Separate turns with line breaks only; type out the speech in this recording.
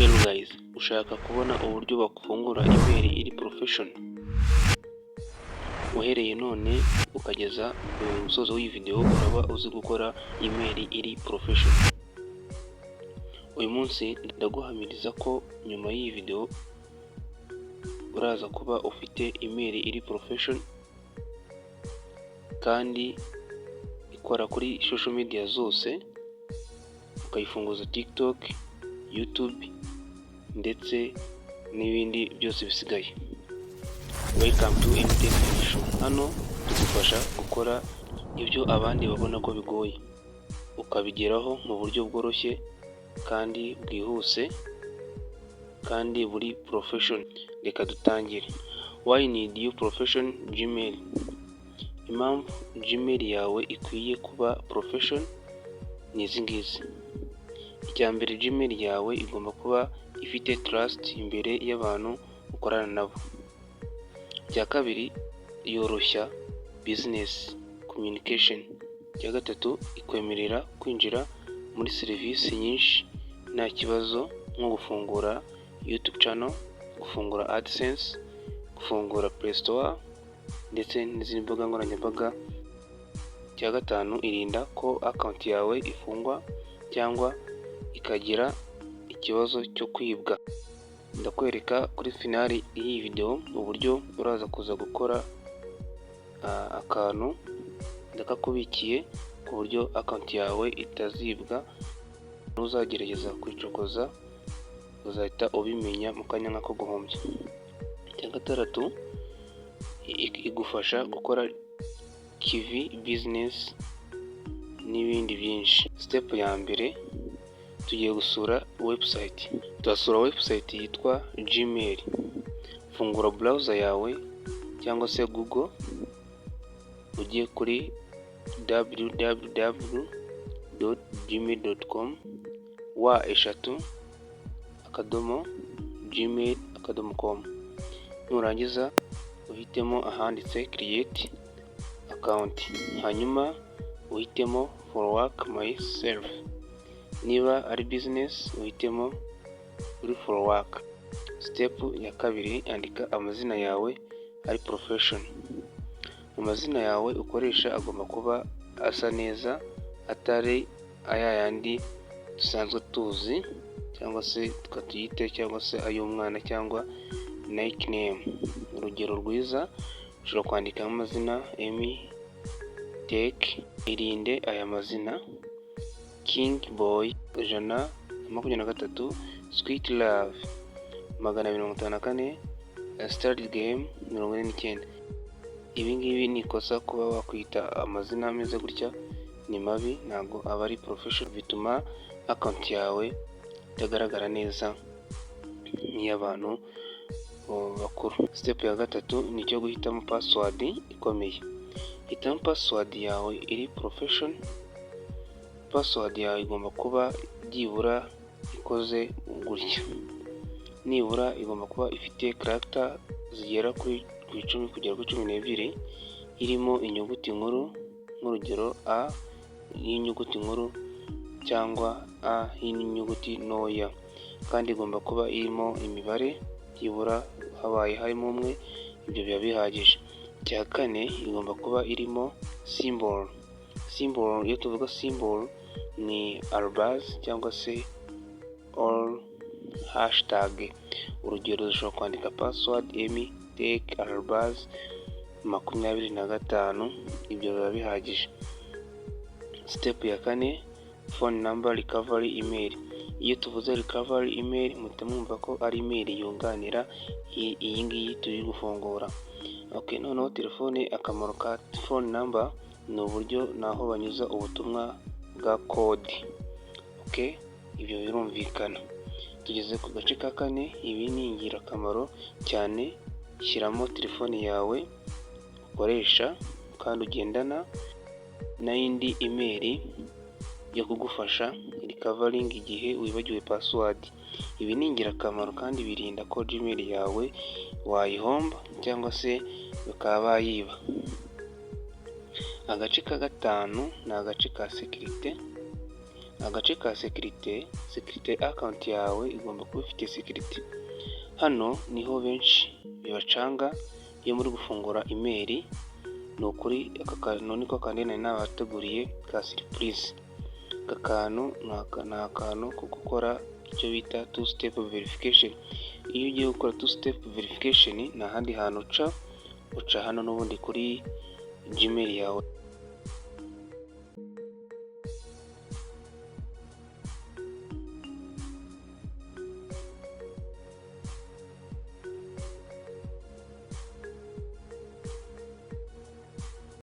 Hello guys, ushaka kubona uburyo bafungura email iri profession? Uhereye none ukageza ku musozo w'iyi video uraba uzi gukora email iri profession. Uyu munsi ndaguhamiriza ko nyuma y'iyi video uraza kuba ufite email iri profession kandi ikora kuri social media zose, ukayifunguza TikTok, YouTube ndetse n'ibindi byose bisigaye. Welcome to MTech Show. Hano tugufasha gukora ibyo abandi babona ko bigoye, ukabigeraho mu buryo bworoshye kandi bwihuse kandi buri profession. Reka dutangire. Why need you profession Gmail? Impamvu Gmail yawe ikwiye kuba profession ni izi ngizi. Icya mbere, Gmail yawe igomba kuba ifite trust imbere y'abantu ukorana nabo. Icya kabiri, yoroshya business communication. Icya gatatu, ikwemerera kwinjira muri serivisi nyinshi nta kibazo, nko gufungura YouTube channel, gufungura AdSense, gufungura Play Store ndetse n'izindi mbuga nkoranyambaga. Icya gatanu, irinda ko account yawe ifungwa cyangwa ikagira ikibazo cyo kwibwa. Ndakwereka kuri finali y'iyi video uburyo uraza kuza gukora akantu ndakakubikiye ku buryo account yawe itazibwa. Nuzagerageza kwicokoza uzahita ubimenya mu kanya nk'ako guhombya. Icya gatandatu, igufasha gukora KV business n'ibindi byinshi. Step ya mbere, tugiye gusura website. Turasura website yitwa Gmail. Fungura browser yawe cyangwa se Google, ujye kuri www.gmail.com. Nurangiza uhitemo ahanditse create account, hanyuma uhitemo for work myself. Niba ari business uhitemo uri for work. Step ya kabiri, andika amazina yawe ari profession. Amazina yawe ukoresha agomba kuba asa neza, atari ayayandi dusanzwe tuzi cyangwa se tukatuyite cyangwa se ay'umwana cyangwa nickname. Urugero rwiza ushobora kwandika amazina Emi Tech. Irinde aya mazina: King Boy 123, Sweet Love 254, Started Game 49. Ibi ngibi ni ikosa kuba wakwita amazina ameze gutya, ni mabi, ntabwo aba ari profession. Bituma account yawe itagaragara neza nk'iy'abantu bakuru. Step ya gatatu ni icyo guhitamo password ikomeye. Hitamo password yawe iri profession. Password yawe igomba kuba byibura ikoze gutya, nibura igomba kuba ifite character zigera kuri 10 kugera kuri 12, irimo inyuguti nkuru, nk'urugero A y'inyuguti nkuru cyangwa A y'inyuguti ntoya, kandi igomba kuba irimo imibare byibura habaye harimo umwe, ibyo biba bihagije. Icya kane, igomba kuba irimo symbol. Symbol, iyo tuvuga symbol ni arrobas cyangwa se all hashtag. Urugero, dushobora kwandika password emi@25, ibyo biba bihagije. Step ya kane, phone number recovery email. Iyo tuvuze recovery email muhita mwumva ko ari email yunganira iyi ngiyi turi gufungura. Okay, noneho telefone, akamaro ka phone number ni uburyo naho banyuza ubutumwa bwa code. Okay, ibyo birumvikana. Tugeze ku gace ka kane, ibi ni ingirakamaro cyane. Shyiramo telefone yawe ukoresha kandi ugendana n'indi email yo kugufasha recovering igihe wibagiwe password. Ibi ni ingirakamaro kandi birinda ko Gmail yawe wayihomba cyangwa se bakaba bayiba. Agace ka gatanu ni agace ka security. agace ka sekirite akawunti yawe igomba kuba ifite sekirite. Hano niho benshi bibacanga iyo muri gufungura imeri. Ni ukuri aka kantu niko kandi nari nabateguriye ka surprise. Aka kantu ni akantu ko gukora icyo bita two step verification. Iyo ugiye gukora two step verification nta handi hantu uca hano n'ubundi kuri Gmail yawe.